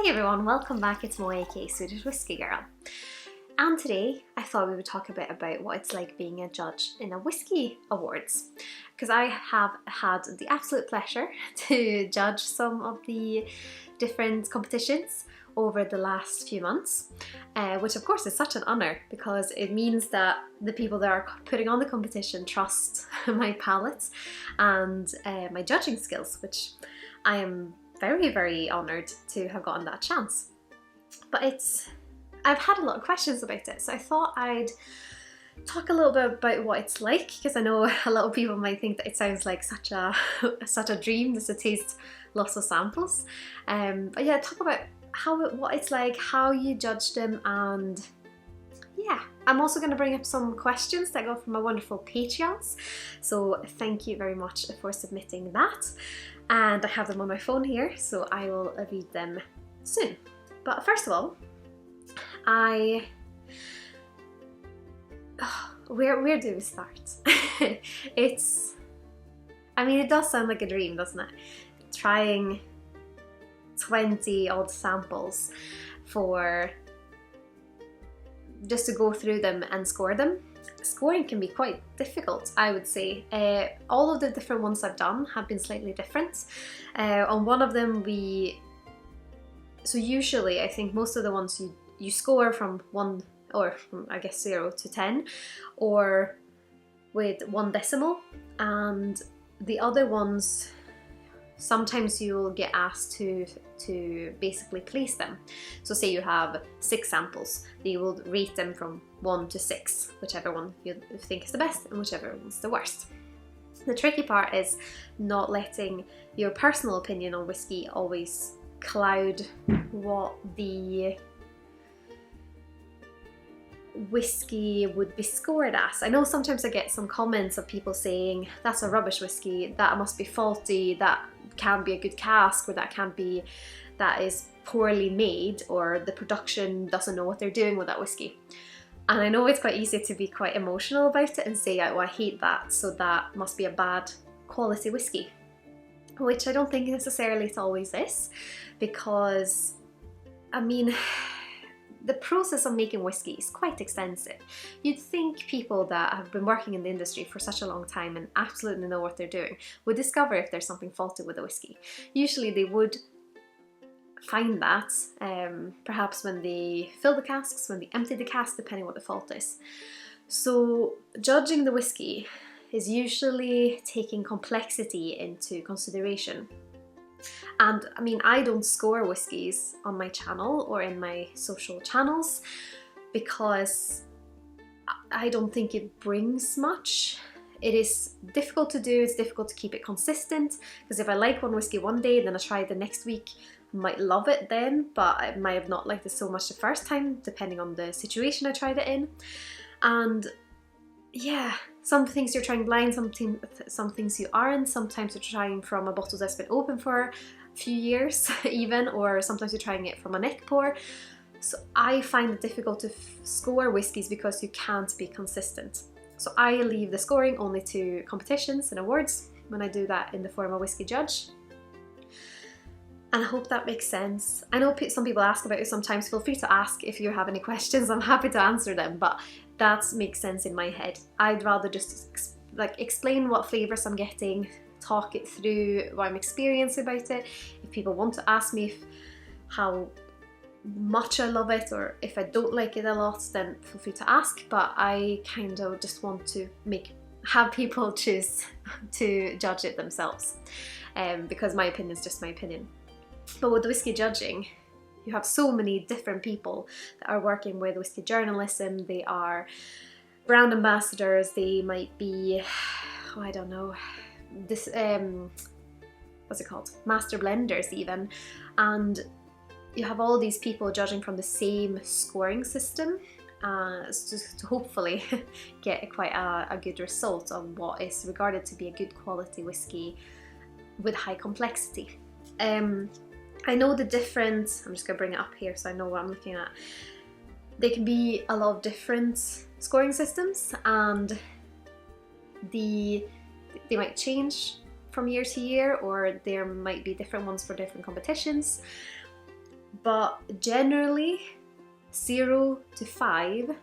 Hi everyone, welcome back. It's Mo, aka Swedish Whiskey Girl. And today I thought we would talk a bit about what it's like being a judge in a whiskey awards. Because I have had the absolute pleasure to judge some of the different competitions over the last few months, which of course is such an honour because it means that the people that are putting on the competition trust my palate and my judging skills, which I am very, very honoured to have gotten that chance. But I've had a lot of questions about it, so I thought I'd talk a little bit about what it's like, because I know a lot of people might think that it sounds like such a dream just to taste lots of samples. But yeah, talk about what it's like, how you judge them, and yeah, I'm also going to bring up some questions that go from my wonderful Patreons. So thank you very much for submitting that. And I have them on my phone here, so I will read them soon. But first of all, where do we start? It does sound like a dream, doesn't it? Trying 20 odd samples just to go through them and score them. Scoring can be quite difficult, I would say. All of the different ones I've done have been slightly different. On one of them so usually I think most of the ones you score from 1, or from I guess 0 to 10, or with 1 decimal, and the other ones sometimes you'll get asked to basically place them. So say you have 6 samples, you will rate them from 1 to 6, whichever one you think is the best and whichever one's the worst. The tricky part is not letting your personal opinion on whiskey always cloud what the whiskey would be scored as. I know sometimes I get some comments of people saying that's a rubbish whiskey, that must be faulty, that can't be a good cask, or that is poorly made, or the production doesn't know what they're doing with that whiskey. And I know it's quite easy to be quite emotional about it and say, oh, I hate that, so that must be a bad quality whiskey. Which I don't think necessarily it always is, because the process of making whiskey is quite extensive. You'd think people that have been working in the industry for such a long time and absolutely know what they're doing would discover if there's something faulty with the whiskey. Usually they would find that perhaps when they fill the casks, when they empty the cask, depending what the fault is. So judging the whiskey is usually taking complexity into consideration. And I don't score whiskies on my channel or in my social channels because I don't think it brings much. It is difficult to do, it's difficult to keep it consistent, because if I like one whiskey one day, then I try it the next week, I might love it then, but I might have not liked it so much the first time, depending on the situation I tried it in. And yeah, some things you're trying blind, some things you aren't. Sometimes you're trying from a bottle that's been open for a few years even, or sometimes you're trying it from a neck pour. So I find it difficult to score whiskies because you can't be consistent. So I leave the scoring only to competitions and awards when I do that in the form of whiskey judge. And I hope that makes sense. I know some people ask about it sometimes. Feel free to ask if you have any questions. I'm happy to answer them, but that makes sense in my head. I'd rather just explain what flavours I'm getting, talk it through what I'm experiencing about it. If people want to ask me how much I love it or if I don't like it a lot, then feel free to ask, but I kind of just want to have people choose to judge it themselves, because my opinion is just my opinion. But with whiskey judging, you have so many different people that are working with whiskey journalism. They are brand ambassadors, they might be, I don't know, this what's it called, master blenders even, and you have all these people judging from the same scoring system to hopefully get quite a good result of what is regarded to be a good quality whiskey with high complexity. I know the different, I'm just going to bring it up here so I know what I'm looking at. There can be a lot of different scoring systems, and they might change from year to year, or there might be different ones for different competitions. but generally 0 to 5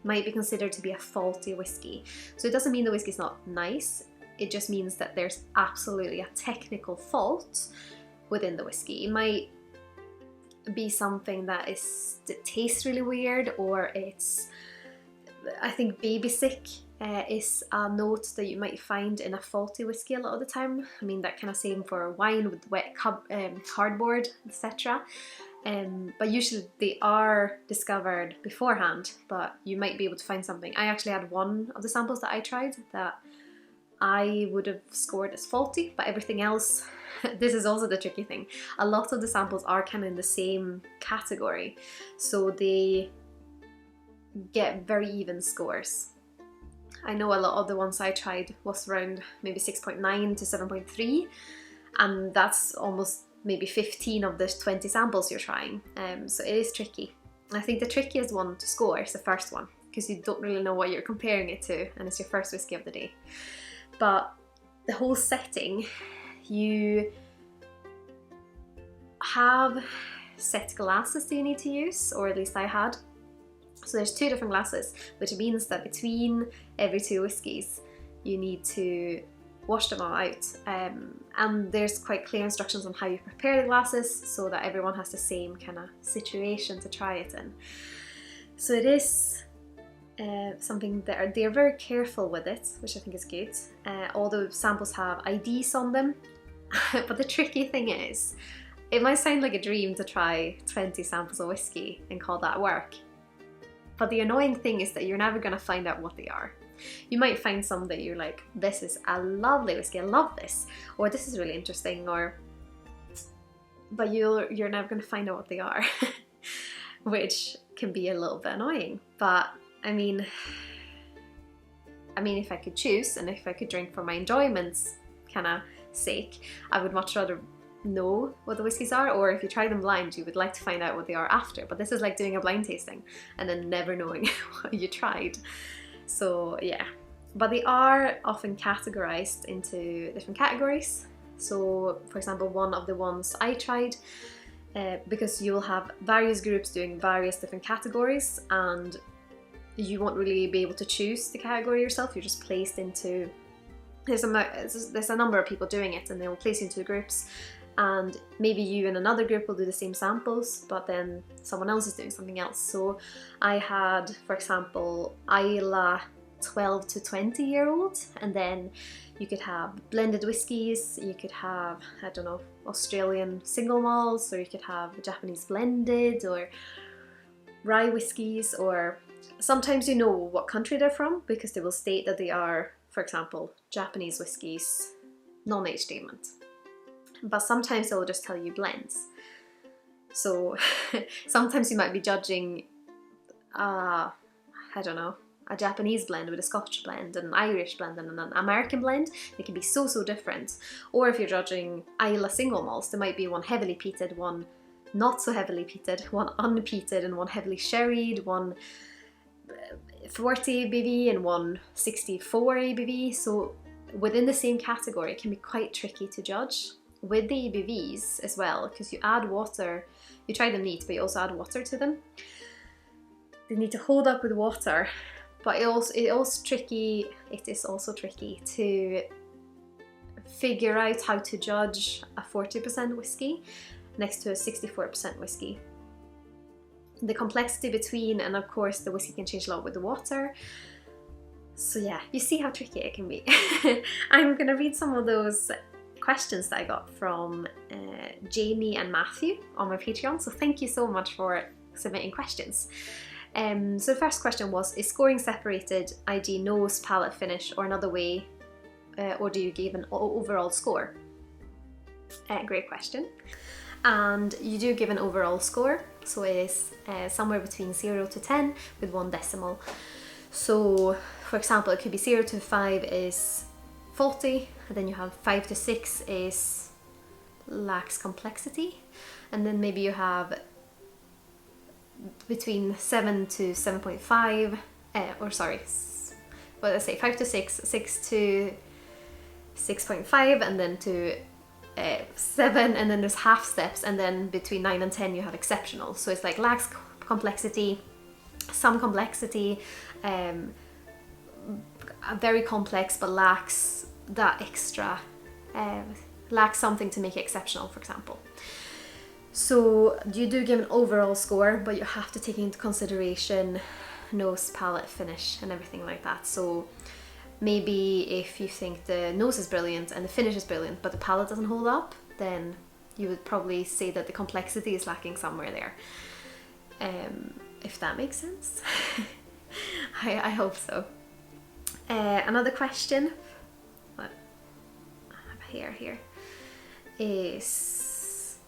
might be considered to be a faulty whiskey. So it doesn't mean the whiskey's not nice, it just means that there's absolutely a technical fault within the whiskey. It might be something that tastes really weird, or it's, I think baby sick is a note that you might find in a faulty whiskey a lot of the time. I mean, that kind of same for wine with wet cardboard, etc. But usually they are discovered beforehand, but you might be able to find something. I actually had one of the samples that I tried that I would have scored as faulty, but everything else, this is also the tricky thing. A lot of the samples are kind of in the same category, so they get very even scores. I know a lot of the ones I tried was around maybe 6.9 to 7.3, and that's almost maybe 15 of the 20 samples you're trying. So it is tricky. I think the trickiest one to score is the first one, because you don't really know what you're comparing it to, and it's your first whiskey of the day. But the whole setting, you have set glasses that you need to use, or at least I had. So there's 2 different glasses, which means that between every 2 whiskies you need to wash them all out, and there's quite clear instructions on how you prepare the glasses so that everyone has the same kind of situation to try it in. So it is something that they're very careful with it, which I think is good. All the samples have IDs on them, but the tricky thing is, it might sound like a dream to try 20 samples of whiskey and call that work, but the annoying thing is that you're never going to find out what they are. You might find some that you're like, this is a lovely whiskey, I love this, or this is really interesting, but you're never going to find out what they are, which can be a little bit annoying. But I mean, if I could choose, and if I could drink for my enjoyment's kind of sake, I would much rather know what the whiskies are, or if you try them blind, you would like to find out what they are after. But this is like doing a blind tasting and then never knowing what you tried. So yeah, but they are often categorized into different categories. So for example, one of the ones I tried, because you'll have various groups doing various different categories, and you won't really be able to choose the category yourself. You're just placed into, there's a number of people doing it, and they will place you into groups, and maybe you and another group will do the same samples, but then someone else is doing something else. So I had, for example, Islay 12 to 20 year old, and then you could have blended whiskies, you could have, I don't know, Australian single malts, or you could have Japanese blended, or rye whiskies, or sometimes you know what country they're from because they will state that they are, for example, Japanese whiskies, non-aged statement. But sometimes they'll just tell you blends. So sometimes you might be judging, I don't know, a Japanese blend with a Scotch blend, and an Irish blend and an American blend. They can be so different. Or if you're judging Islay single malts, there might be one heavily peated, one not so heavily peated, one unpeated, and one heavily sherried, one 40 ABV and one 64 ABV. So within the same category, it can be quite tricky to judge. With the ABVs as well, because you add water, you try them neat, but you also add water to them. They need to hold up with water, but it is also tricky to figure out how to judge a 40% whiskey next to a 64% whiskey. The complexity between, and of course the whiskey can change a lot with the water. So yeah, you see how tricky it can be. I'm gonna read some of those questions that I got from Jamie and Matthew on my Patreon, so thank you so much for submitting questions. So the first question was, is scoring separated, i.e. nose, palate, finish, or another way, or do you give an overall score? Great question. And you do give an overall score, so it is somewhere between 0 to 10 with 1 decimal. So for example, it could be 0 to 5 is faulty, and then you have 5 to 6 is lacks complexity, and then maybe you have between 7 to 7.5, let's say 5 to 6, 6 to 6.5, and then to 7, and then there's half steps, and then between 9 and 10 you have exceptional. So it's like lacks complexity, some complexity, very complex but lacks that extra, lacks something to make it exceptional, for example. So you do give an overall score, but you have to take into consideration nose, palate, finish and everything like that. So maybe if you think the nose is brilliant and the finish is brilliant but the palate doesn't hold up, then you would probably say that the complexity is lacking somewhere there. If that makes sense. I hope so. Another question, what I have here is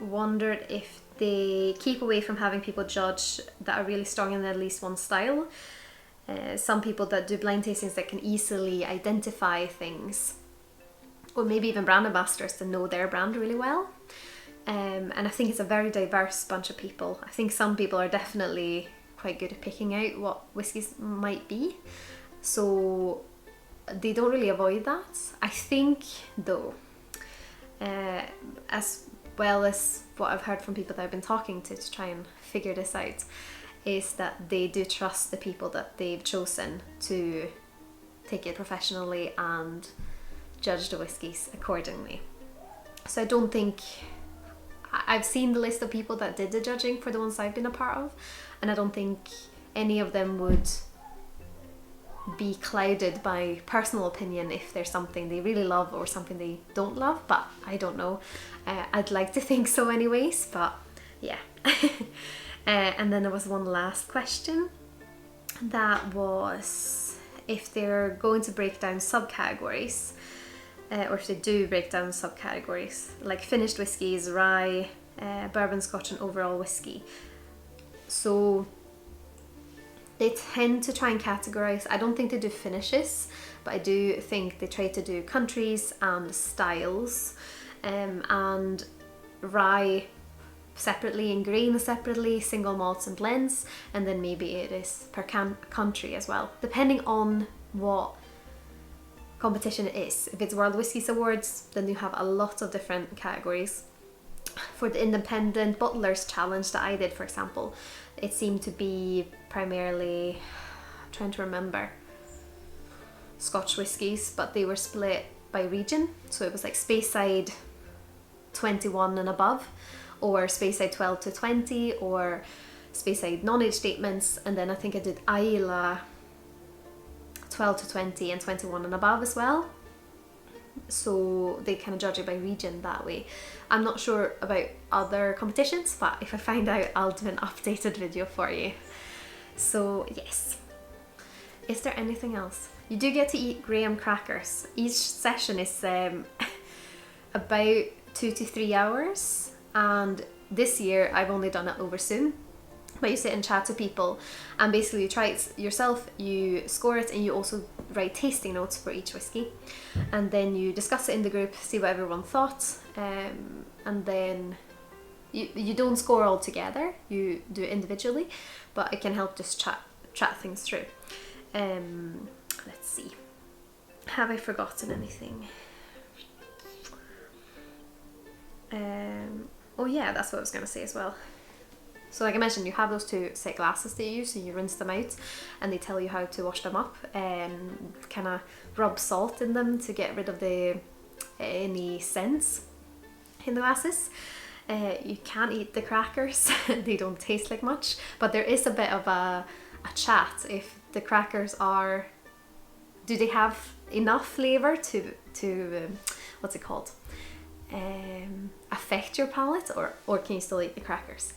wondered if they keep away from having people judge that are really strong in at least one style. Some people that do blind tastings that can easily identify things, or maybe even brand ambassadors to know their brand really well. And I think it's a very diverse bunch of people. I think some people are definitely quite good at picking out what whiskies might be, so they don't really avoid that. I think though, as well as what I've heard from people that I've been talking to try and figure this out, is that they do trust the people that they've chosen to take it professionally and judge the whiskies accordingly. So I don't think, I've seen the list of people that did the judging for the ones I've been a part of, and I don't think any of them would be clouded by personal opinion if there's something they really love or something they don't love, but I don't know. I'd like to think so anyways, but yeah. And then there was one last question that was if they're going to break down subcategories, or if they do break down subcategories like finished whiskies, rye, bourbon, scotch and overall whiskey. So they tend to try and categorize. I don't think they do finishes, but I do think they try to do countries and styles, and rye separately and grain separately, single malts and blends, and then maybe it is per country as well, depending on what competition it is. If it's World Whiskies Awards, then you have a lot of different categories. For the Independent Bottlers Challenge that I did, for example, it seemed to be primarily, I'm trying to remember, Scotch whiskies, but they were split by region. So it was like Speyside 21 and above, or Speyside 12 to 20, or Speyside non-age statements, and then I think I did Islay 12 to 20 and 21 and above as well. So they kind of judge it by region that way. I'm not sure about other competitions, but if I find out, I'll do an updated video for you. So yes. Is there anything else? You do get to eat graham crackers. Each session is about 2 to 3 hours, and this year I've only done it over Zoom. But you sit and chat to people, and basically you try it yourself, you score it, and you also write tasting notes for each whiskey, and then you discuss it in the group, see what everyone thought, and then you don't score all together, you do it individually, but it can help just chat things through. Let's see, have I forgotten anything? Oh yeah, that's what I was going to say as well. So like I mentioned, you have those 2 set glasses that you use, so you rinse them out, and they tell you how to wash them up, and kind of rub salt in them to get rid of any scents in the glasses. You can't eat the crackers, they don't taste like much, but there is a bit of a chat if the crackers do they have enough flavour to what's it called? Affect your palate, or can you still eat the crackers?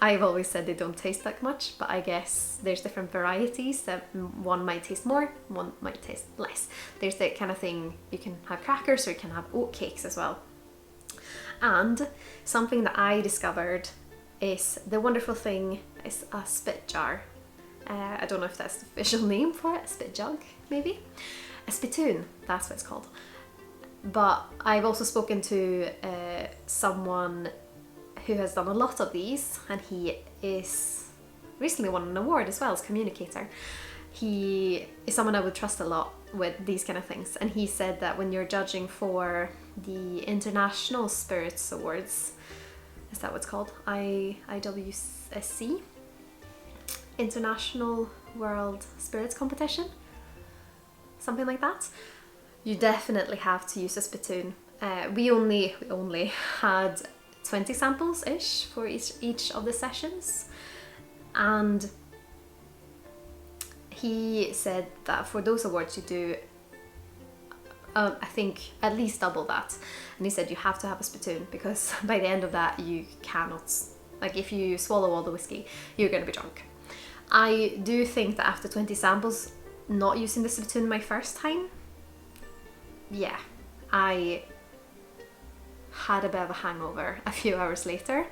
I've always said they don't taste that much, but I guess there's different varieties that one might taste more, one might taste less. There's that kind of thing, you can have crackers or you can have oat cakes as well. And something that I discovered is the wonderful thing is a spit jar. I don't know if that's the official name for it, a spit jug maybe? A spittoon, that's what it's called. But I've also spoken to someone who has done a lot of these, and he is recently won an award as well as communicator. He is someone I would trust a lot with these kind of things, and he said that when you're judging for the International Spirits Awards. Is that what it's called? IWSC? International World Spirits Competition? Something like that. You definitely have to use a spittoon. We only had 20 samples-ish for each of the sessions. And he said that for those awards you do, I think, at least double that. And he said you have to have a spittoon, because by the end of that you cannot, like if you swallow all the whiskey, you're going to be drunk. I do think that after 20 samples, not using the spittoon my first time, yeah, I had a bit of a hangover a few hours later,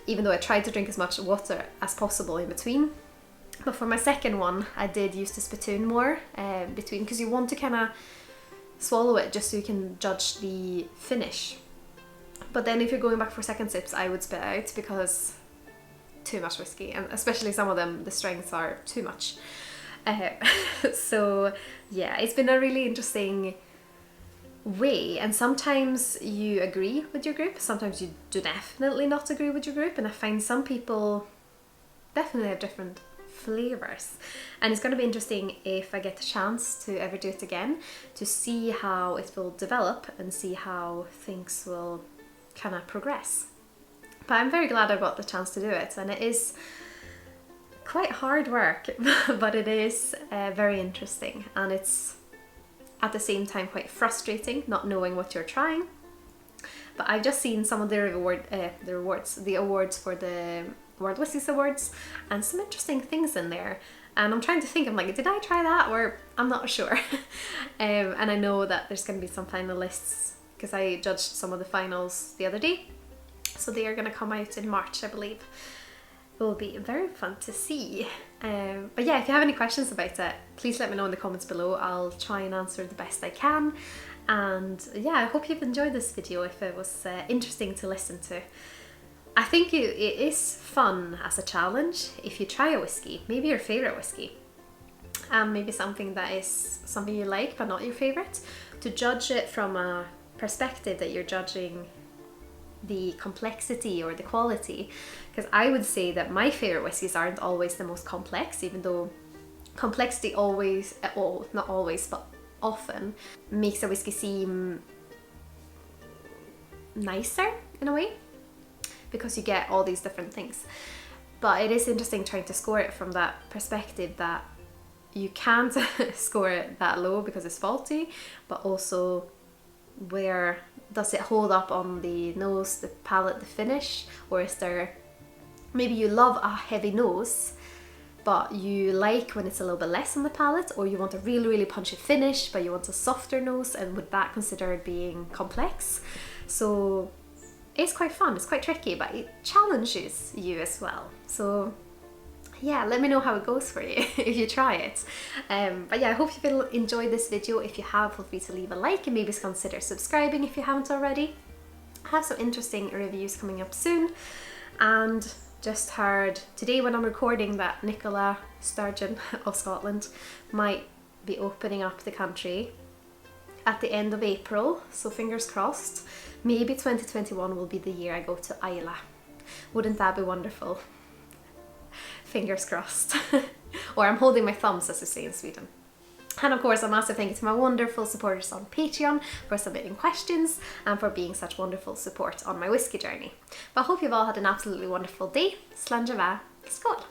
even though I tried to drink as much water as possible in between. But for my second one, I did use the spittoon more between, because you want to kind of swallow it just so you can judge the finish. But then if you're going back for second sips, I would spit out, because too much whiskey, and especially some of them, the strengths are too much. So yeah, it's been a really interesting way, and sometimes you agree with your group, sometimes you do definitely not agree with your group, and I find some people definitely have different flavors, and it's going to be interesting if I get the chance to ever do it again, to see how it will develop and see how things will kind of progress. But I'm very glad I got the chance to do it, and it is quite hard work, but it is very interesting, and it's at the same time quite frustrating not knowing what you're trying. But I've just seen some of the awards for the World Whisky Awards, and some interesting things in there, and I'm trying to think, I'm like, did I try that, or I'm not sure. And I know that there's going to be some finalists, because I judged some of the finals the other day, so they are going to come out in March, I believe. It will be very fun to see. But yeah, if you have any questions about it, please let me know in the comments below. I'll try and answer the best I can. And yeah, I hope you've enjoyed this video, if it was interesting to listen to. I think it is fun as a challenge if you try a whiskey, maybe your favourite whiskey, and maybe something that is something you like but not your favourite, to judge it from a perspective that you're judging the complexity or the quality. Because I would say that my favourite whiskies aren't always the most complex, even though complexity always, well, not always, but often makes a whiskey seem nicer in a way, because you get all these different things. But it is interesting trying to score it from that perspective, that you can't score it that low because it's faulty, but also where does it hold up on the nose, the palate, the finish, or is there, maybe you love a heavy nose but you like when it's a little bit less on the palate, or you want a really punchy finish but you want a softer nose, and would that considered being complex? So it's quite fun, it's quite tricky, but it challenges you as well. So yeah, let me know how it goes for you if you try it. But yeah, I hope you've enjoyed this video. If you have, feel free to leave a like and maybe consider subscribing if you haven't already. I have some interesting reviews coming up soon, and just heard today when I'm recording that Nicola Sturgeon of Scotland might be opening up the country at the end of April, so fingers crossed. Maybe 2021 will be the year I go to Islay. Wouldn't that be wonderful? Fingers crossed. Or I'm holding my thumbs, as we say in Sweden. And of course, a massive thank you to my wonderful supporters on Patreon for submitting questions and for being such wonderful support on my whiskey journey. But I hope you've all had an absolutely wonderful day. Sláinte Skål!